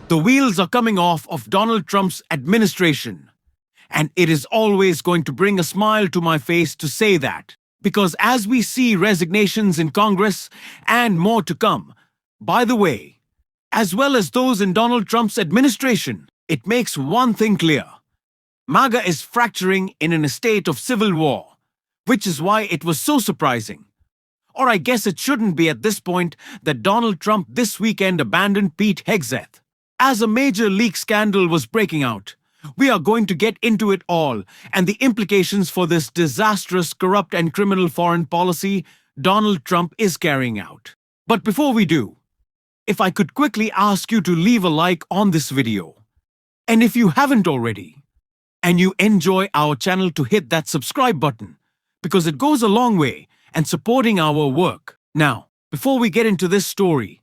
The wheels are coming off of Donald Trump's administration. And it is always going to bring a smile to my face to say that. Because as we see resignations in Congress and more to come, by the way, as well as those in Donald Trump's administration, it makes one thing clear. MAGA is fracturing in a state of civil war, which is why it was so surprising. Or I guess it shouldn't be at this point that Donald Trump this weekend abandoned Pete Hegseth. As a major leak scandal was breaking out, we are going to get into it all and the implications for this disastrous, corrupt and criminal foreign policy Donald Trump is carrying out. But before we do, if I could quickly ask you to leave a like on this video. And if you haven't already, and you enjoy our channel, to hit that subscribe button, because it goes a long way in supporting our work. Now, before we get into this story,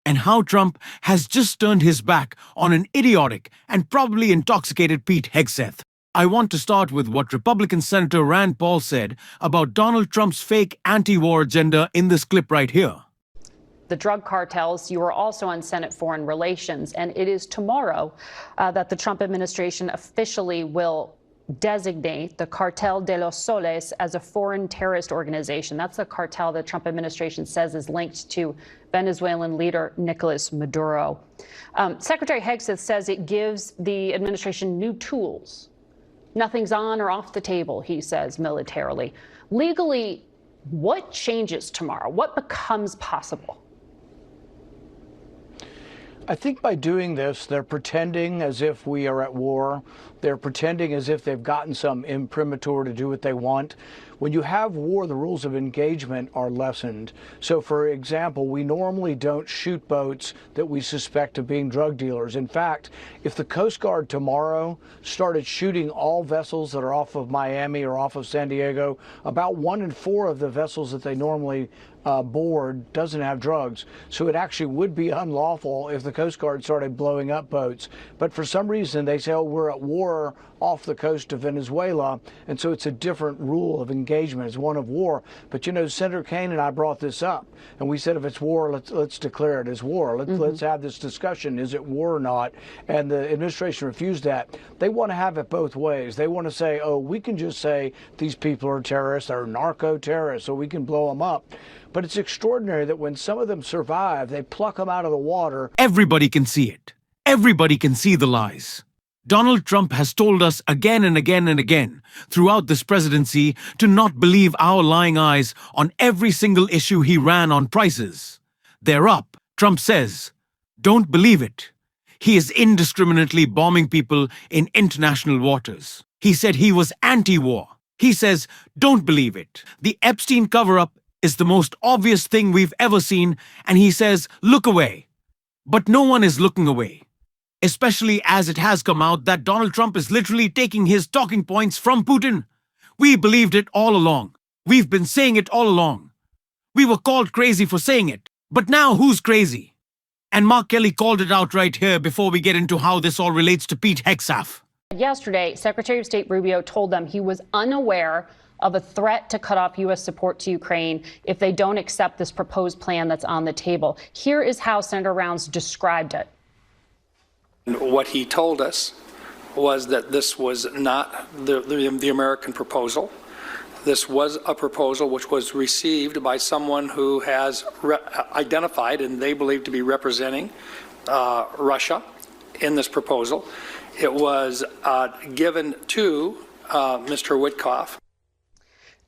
and how Trump has just turned his back on an idiotic and probably intoxicated Pete Hegseth, I want to start with what Republican Senator Rand Paul said about Donald Trump's fake anti-war agenda in this clip right here. The drug cartels. You are also on Senate Foreign Relations, and it is tomorrow that the Trump administration officially will designate the Cartel de los Soles as a foreign terrorist organization. That's a cartel the Trump administration says is linked to Venezuelan leader Nicolas Maduro. Secretary Hegseth says it gives the administration new tools. Nothing's on or off the table, he says, militarily. Legally, what changes tomorrow? What becomes possible? I think by doing this, they're pretending as if we are at war. They're pretending as if they've gotten some imprimatur to do what they want. When you have war, the rules of engagement are lessened. So, for example, we normally don't shoot boats that we suspect of being drug dealers. In fact, if the Coast Guard tomorrow started shooting all vessels that are off of Miami or off of San Diego, about 1 in 4 of the vessels that they normally board doesn't have drugs. So it actually would be unlawful if the Coast Guard started blowing up boats. But for some reason, they say, oh, we're at war off the coast of Venezuela, and so it's a different rule of engagement. It's one of war. But, you know, Senator Kaine and I brought this up, and we said if it's war, let's declare it as war. Let's have this discussion. Is it war or not? And the administration refused that. They want to have it both ways. They want to say, oh, we can just say these people are terrorists or narco-terrorists, so we can blow them up. But it's extraordinary that when some of them survive, they pluck them out of the water. Everybody can see it. Everybody can see the lies. Donald Trump has told us again and again and again throughout this presidency to not believe our lying eyes on every single issue he ran on prices. They're up, Trump says. Don't believe it. He is indiscriminately bombing people in international waters. He said he was anti-war. He says, don't believe it. The Epstein cover-up is the most obvious thing we've ever seen, and he says, look away. But no one is looking away. Especially as it has come out that Donald Trump is literally taking his talking points from Putin. We believed it all along. We've been saying it all along. We were called crazy for saying it. But now who's crazy? And Mark Kelly called it out right here before we get into how this all relates to Pete Hegseth. Yesterday, Secretary of State Rubio told them he was unaware of a threat to cut off U.S. support to Ukraine if they don't accept this proposed plan that's on the table. Here is how Senator Rounds described it. What he told us was that this was not the American proposal. This was a proposal which was received by someone who has identified and they believe to be representing Russia in this proposal. It was given to Mr. Witkoff.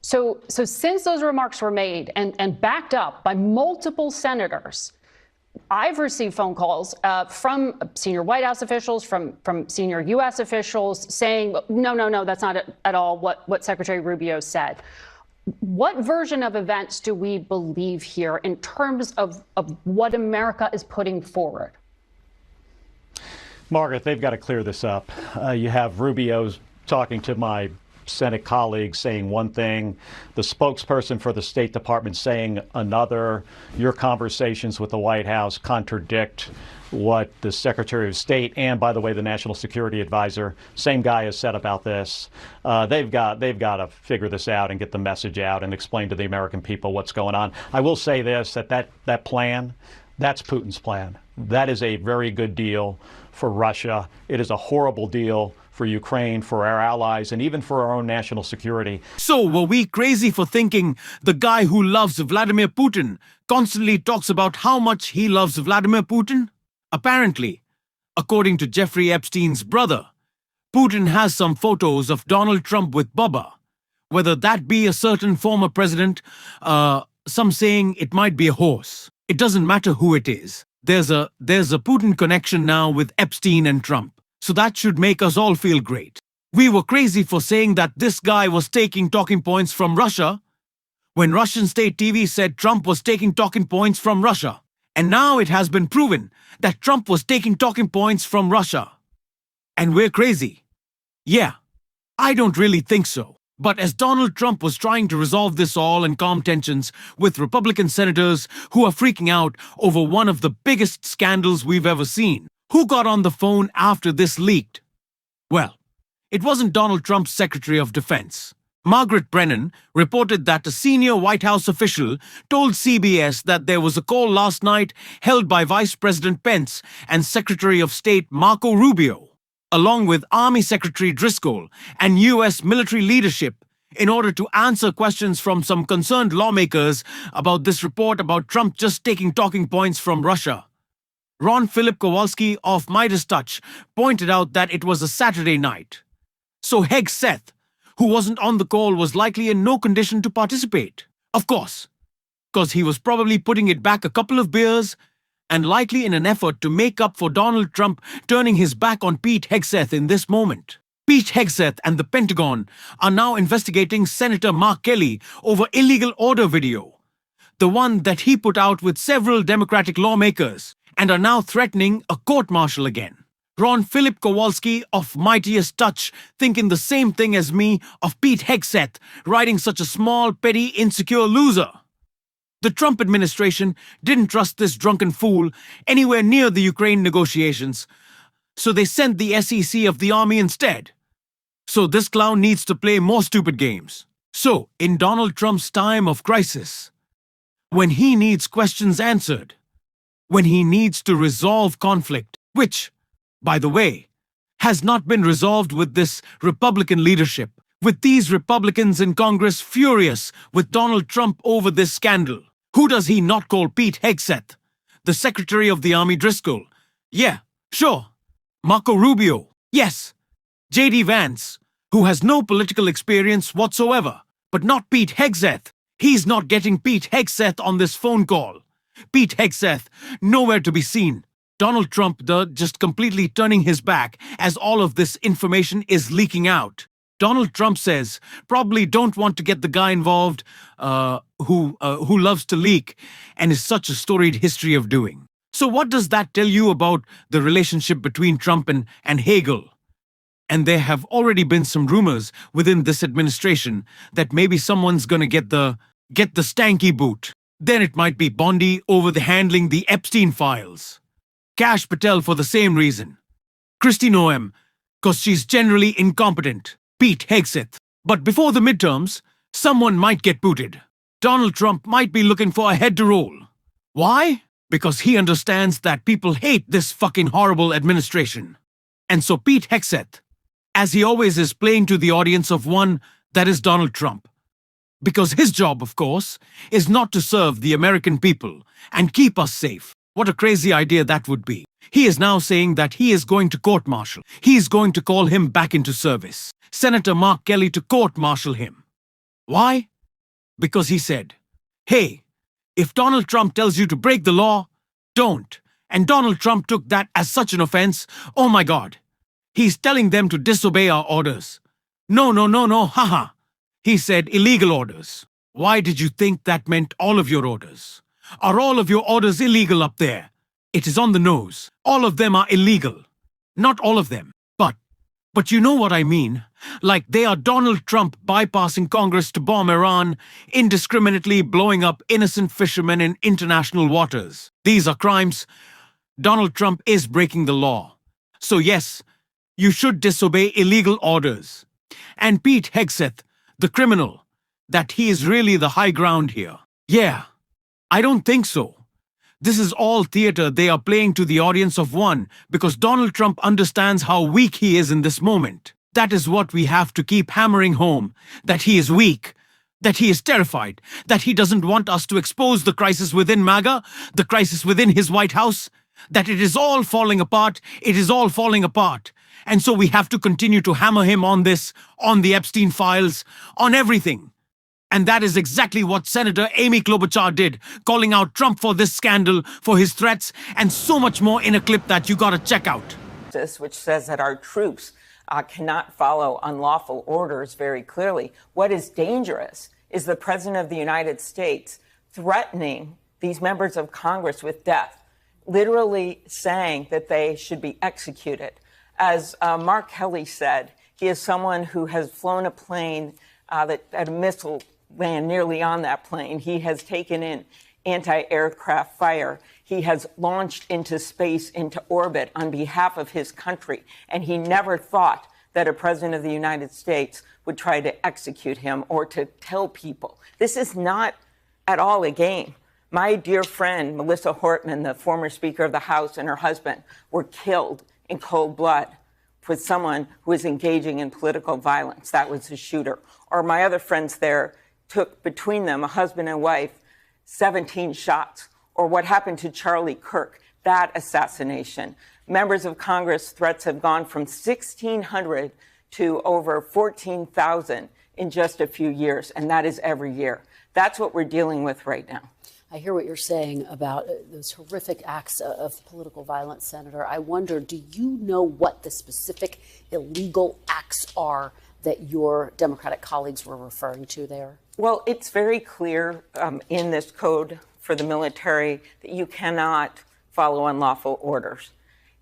So since those remarks were made and backed up by multiple senators, I've received phone calls from senior White House officials, from senior U.S. officials saying, no, that's not at all what Secretary Rubio said. What version of events do we believe here in terms of what America is putting forward? Margaret, they've got to clear this up. You have Rubio's talking to my Senate colleagues saying one thing, the spokesperson for the State Department saying another. Your conversations with the White House contradict what the Secretary of State and, by the way, the National Security Advisor, same guy, has said about this. They've got to figure this out and get the message out and explain to the American people what's going on. I will say this, that plan, that's Putin's plan. That is a very good deal for Russia. It is a horrible deal for Ukraine, for our allies, and even for our own national security. So, were we crazy for thinking the guy who loves Vladimir Putin constantly talks about how much he loves Vladimir Putin? Apparently, according to Jeffrey Epstein's brother, Putin has some photos of Donald Trump with Bubba. Whether that be a certain former president, some saying it might be a horse. It doesn't matter who it is. There's a Putin connection now with Epstein and Trump. So that should make us all feel great. We were crazy for saying that this guy was taking talking points from Russia when Russian state TV said Trump was taking talking points from Russia. And now it has been proven that Trump was taking talking points from Russia. And we're crazy. Yeah, I don't really think so. But as Donald Trump was trying to resolve this all and calm tensions with Republican senators who are freaking out over one of the biggest scandals we've ever seen, who got on the phone after this leaked? Well, it wasn't Donald Trump's Secretary of Defense. Margaret Brennan reported that a senior White House official told CBS that there was a call last night held by Vice President Pence and Secretary of State Marco Rubio, along with Army Secretary Driscoll and U.S. military leadership, in order to answer questions from some concerned lawmakers about this report about Trump just taking talking points from Russia. Ron Philip Kowalski of Midas Touch pointed out that it was a Saturday night. So Hegseth, who wasn't on the call, was likely in no condition to participate. Of course, because he was probably putting it back a couple of beers and likely in an effort to make up for Donald Trump turning his back on Pete Hegseth in this moment. Pete Hegseth and the Pentagon are now investigating Senator Mark Kelly over illegal order video, the one that he put out with several Democratic lawmakers, and are now threatening a court-martial again. Ron Philip Kowalski of Mightiest Touch thinking the same thing as me of Pete Hegseth writing such a small, petty, insecure loser. The Trump administration didn't trust this drunken fool anywhere near the Ukraine negotiations, so they sent the SEC of the army instead. So this clown needs to play more stupid games. So, in Donald Trump's time of crisis, when he needs questions answered, when he needs to resolve conflict, which, by the way, has not been resolved with this Republican leadership, with these Republicans in Congress furious with Donald Trump over this scandal, who does he not call Pete Hegseth, the Secretary of the Army Driscoll? Yeah, sure. Marco Rubio, yes. J.D. Vance, who has no political experience whatsoever, but not Pete Hegseth. He's not getting Pete Hegseth on this phone call. Pete Hegseth, nowhere to be seen. Donald Trump, just completely turning his back as all of this information is leaking out. Donald Trump says, probably don't want to get the guy involved who loves to leak and is such a storied history of doing. So what does that tell you about the relationship between Trump and Hagel? And there have already been some rumors within this administration that maybe someone's gonna get the stanky boot. Then it might be Bondi over the handling the epsteinfiles. Kash Patel for the same reason. Kristi Noem, cause she's generally incompetent. Pete Hegseth. But before the midterms, someone might get booted. Donald Trump might be looking for a head to roll. Why? Because he understands that people hate this fucking horrible administration. And so Pete Hegseth, as he always is, playing to the audience of one that is Donald Trump. Because his job, of course, is not to serve the American people and keep us safe. What a crazy idea that would be. He is now saying that he is going to court-martial. He is going to call him back into service. Senator Mark Kelly to court-martial him. Why? Because he said, hey, if Donald Trump tells you to break the law, don't. And Donald Trump took that as such an offense. Oh my God. He's telling them to disobey our orders. No, haha. He said illegal orders. Why did you think that meant all of your orders? Are all of your orders illegal up there? It is on the nose. All of them are illegal. Not all of them. But you know what I mean. Like they are Donald Trump bypassing Congress to bomb Iran, indiscriminately blowing up innocent fishermen in international waters. These are crimes. Donald Trump is breaking the law. So yes, you should disobey illegal orders. And Pete Hegseth, the criminal, that he is really the high ground here. Yeah, I don't think so. This is all theater they are playing to the audience of one because Donald Trump understands how weak he is in this moment. That is what we have to keep hammering home, that he is weak, that he is terrified, that he doesn't want us to expose the crisis within MAGA, the crisis within his White House, that it is all falling apart, it is all falling apart. And so we have to continue to hammer him on this, on the Epstein files, on everything. And that is exactly what Senator Amy Klobuchar did, calling out Trump for this scandal, for his threats, and so much more in a clip that you gotta check out. Which says that our troops cannot follow unlawful orders very clearly. What is dangerous is the President of the United States threatening these members of Congress with death, literally saying that they should be executed. As Mark Kelly said, he is someone who has flown a plane that had a missile land nearly on that plane. He has taken in anti-aircraft fire. He has launched into space, into orbit on behalf of his country. And he never thought that a president of the United States would try to execute him or to tell people. This is not at all a game. My dear friend, Melissa Hortman, the former Speaker of the House, and her husband were killed in cold blood with someone who was engaging in political violence. That was the shooter. Or my other friends there took between them, a husband and wife, 17 shots. Or what happened to Charlie Kirk, that assassination. Members of Congress threats have gone from 1,600 to over 14,000 in just a few years, and that is every year. That's what we're dealing with right now. I hear what you're saying about those horrific acts of political violence, Senator. I wonder, do you know what the specific illegal acts are that your Democratic colleagues were referring to there? Well, it's very clear in this code for the military that you cannot follow unlawful orders.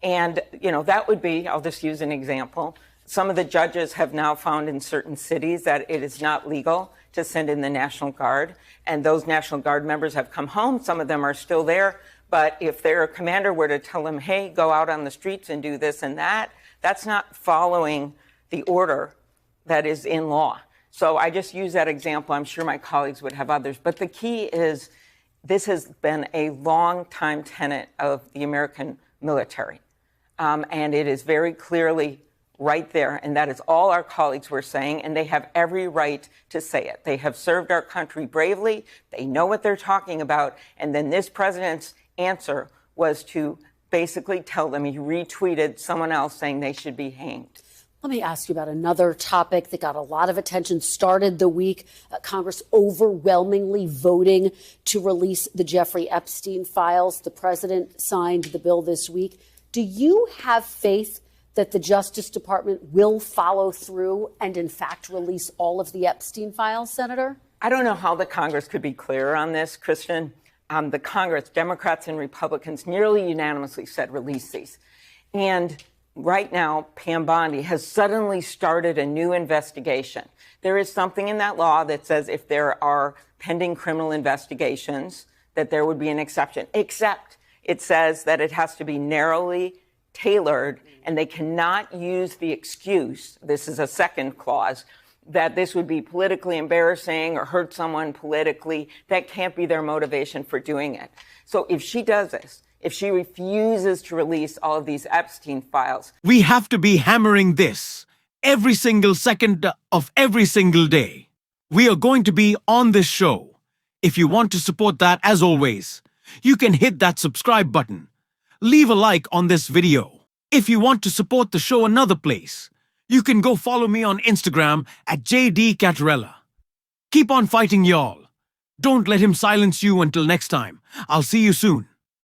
And, you know, that would be, I'll just use an example. Some of the judges have now found in certain cities that it is not legal to send in the National Guard. And those National Guard members have come home. Some of them are still there. But if their commander were to tell them, hey, go out on the streets and do this and that, that's not following the order that is in law. So I just use that example. I'm sure my colleagues would have others. But the key is this has been a long-time tenet of the American military. And it is very clearly right there, and that is all our colleagues were saying, and they have every right to say it. They have served our country bravely. They know what they're talking about. And then this president's answer was to basically tell them, he retweeted someone else saying they should be hanged. Let me ask you about another topic that got a lot of attention, started the week, Congress overwhelmingly voting to release the Jeffrey Epstein files. The president signed the bill this week. Do you have faith that the Justice Department will follow through and, in fact, release all of the Epstein files, Senator? I don't know how the Congress could be clearer on this, Christian. The Congress, Democrats and Republicans, nearly unanimously said release these. And right now, Pam Bondi has suddenly started a new investigation. There is something in that law that says if there are pending criminal investigations, that there would be an exception, except it says that it has to be narrowly tailored, and they cannot use the excuse, this is a second clause, that this would be politically embarrassing or hurt someone politically. That can't be their motivation for doing it. So if she does this, if she refuses to release all of these Epstein files, we have to be hammering this every single second of every single day. We are going to be on this show. If you want to support that, as always, you can hit that subscribe button. Leave a like on this video. If you want to support the show another place, you can go follow me on Instagram at JD Catarella. Keep on fighting, y'all. Don't let him silence you until next time. I'll see you soon.